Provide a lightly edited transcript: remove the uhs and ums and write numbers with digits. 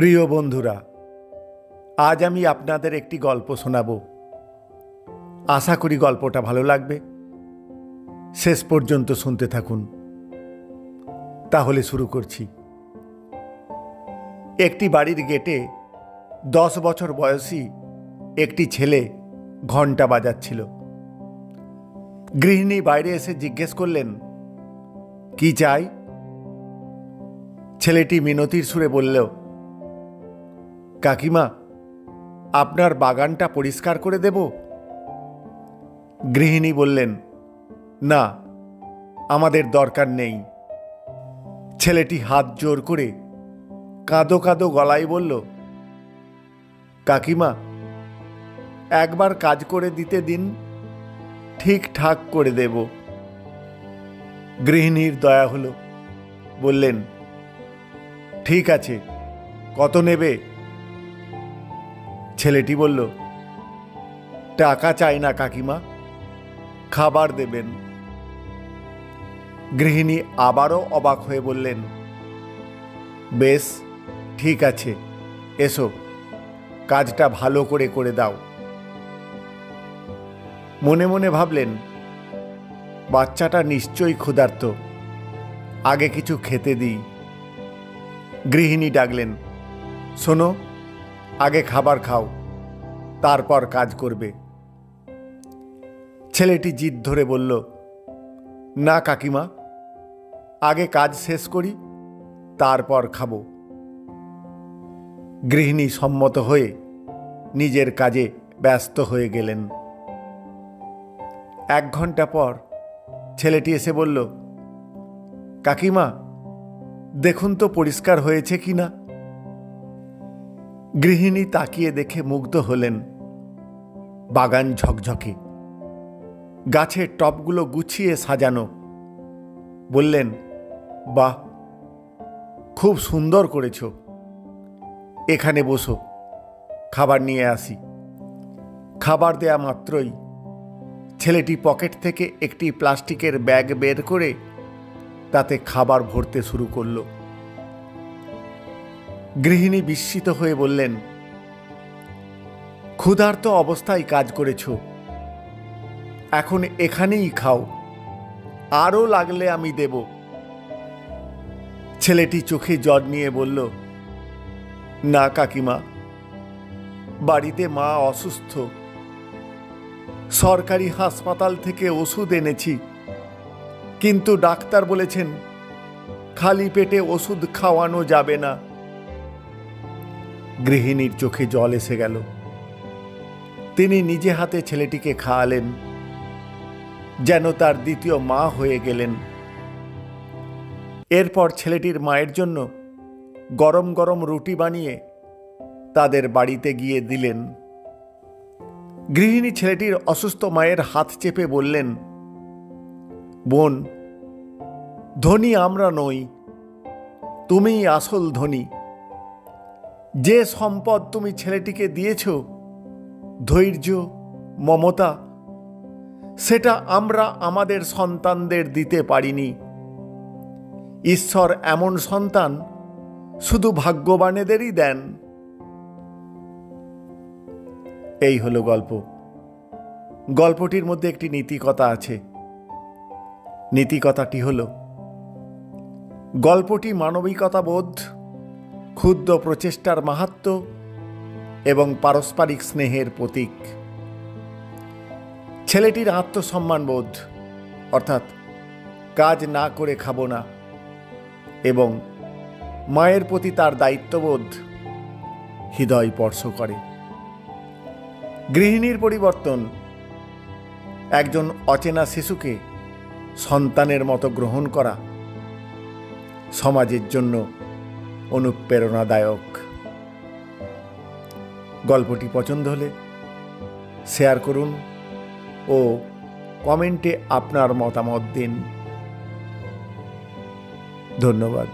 প্রিয় বন্ধুরা, আজ আমি আপনাদের একটি গল্প শোনাব। আশা করি গল্পটা ভালো লাগবে। শেষ পর্যন্ত শুনতে থাকুন। তাহলে শুরু করছি। একটি বাড়ির গেটে 10 বছর বয়সী একটি ছেলে ঘণ্টা বাজাচ্ছিল। গৃহিণী বাইরে এসে জিজ্ঞেস করলেন, কি চাই? ছেলেটি মিনতির সুরে বলল, কাকিমা, আপনার বাগানটা পরিষ্কার করে দেব। গৃহিণী বললেন, না, আমাদের দরকার নেই। ছেলেটি হাত জোর করে কাঁদো কাঁদো গলায় বলল, কাকিমা, একবার কাজ করে দিতে দিন, ঠিকঠাক করে দেব। গৃহিণীর দয়া হলো, বললেন, ঠিক আছে, কত নেবে? ছেলেটি বলল, টাকা চাই না কাকিমা, খাবার দেবেন। গৃহিণী আবারও অবাক হয়ে বললেন, বেশ, ঠিক আছে, এসো, কাজটা ভালো করে করে দাও। মনে মনে ভাবলেন, বাচ্চাটা নিশ্চয়ই ক্ষুধার্ত, আগে কিছু খেতে দিই। গৃহিণী ডাকলেন, শোনো, আগে খাবার খাও, তারপর কাজ করবে। ছেলেটি জিদ ধরে বলল, না কাকিমা, আগে কাজ শেষ করি, তারপর খাবো। গৃহিণী সম্মত হয়ে নিজের কাজে ব্যস্ত হয়ে গেলেন। 1 ঘন্টা পর ছেলেটি এসে বলল, কাকিমা, দেখুন তো পরিষ্কার হয়েছে কি না। গৃহিণী তাকিয়ে দেখে মুগ্ধ হলেন। বাগান ঝকঝকে, গাছের টবগুলো গুছিয়ে সাজানো। বললেন, বাহ, খুব সুন্দর করেছ। এখানে বসো, খাবার নিয়ে আসি। খাবার দেয়া মাত্রই ছেলেটি পকেট থেকে একটি প্লাস্টিকের ব্যাগ বের করে তাতে খাবার ভরতে শুরু করল। গৃহিণী বিস্মিত হয়ে বললেন, ক্ষুধার্ত অবস্থায় কাজ করেছ, এখন এখানেই খাও, আরও লাগলে আমি দেব। ছেলেটি চোখে জল নিয়ে বলল, না কাকিমা, বাড়িতে মা অসুস্থ, সরকারি হাসপাতাল থেকে ওষুধ এনেছি, কিন্তু ডাক্তার বলেছেন খালি পেটে ওষুধ খাওয়ানো যাবে না। গৃহিণীর চোখে জল এসে গেল। তিনি নিজে হাতে ছেলেটিকে খাওয়ালেন, যেন তার দ্বিতীয় মা হয়ে গেলেন। এরপর ছেলেটির মায়ের জন্য গরম গরম রুটি বানিয়ে তাদের বাড়িতে গিয়ে দিলেন। গৃহিণী ছেলেটির অসুস্থ মায়ের হাত চেপে বললেন, বোন, ধনী আমরা নই, তুমিই আসল ধনী। যে সম্পদ তুমি ছেলেটিকে দিয়েছ, ধৈর্য, মমতা, সেটা আমরা আমাদের সন্তানদের দিতে পারিনি। ঈশ্বর এমন সন্তান শুধু ভাগ্যবানেদেরই দেন। এই হলো গল্প। গল্পটির মধ্যে একটি নীতিকথা আছে। নীতিকথাটি হল, গল্পটি মানবিকতাবোধ, ক্ষুদ্র প্রচেষ্টার মাহাত্ম্য এবং পারস্পরিক স্নেহের প্রতীক। ছেলেটির আত্মসম্মানবোধ, অর্থাৎ কাজ না করে খাবো না, এবং মায়ের প্রতি তার দায়িত্ববোধ হৃদয় স্পর্শ করে। গৃহিণীর পরিবর্তন, একজন অচেনা শিশুকে সন্তানের মতো গ্রহণ করা, সমাজের জন্য অনুপ্রেরণাদায়ক। গল্পটি পছন্দ হলে শেয়ার করুন ও কমেন্টে আপনার মতামত দিন। ধন্যবাদ।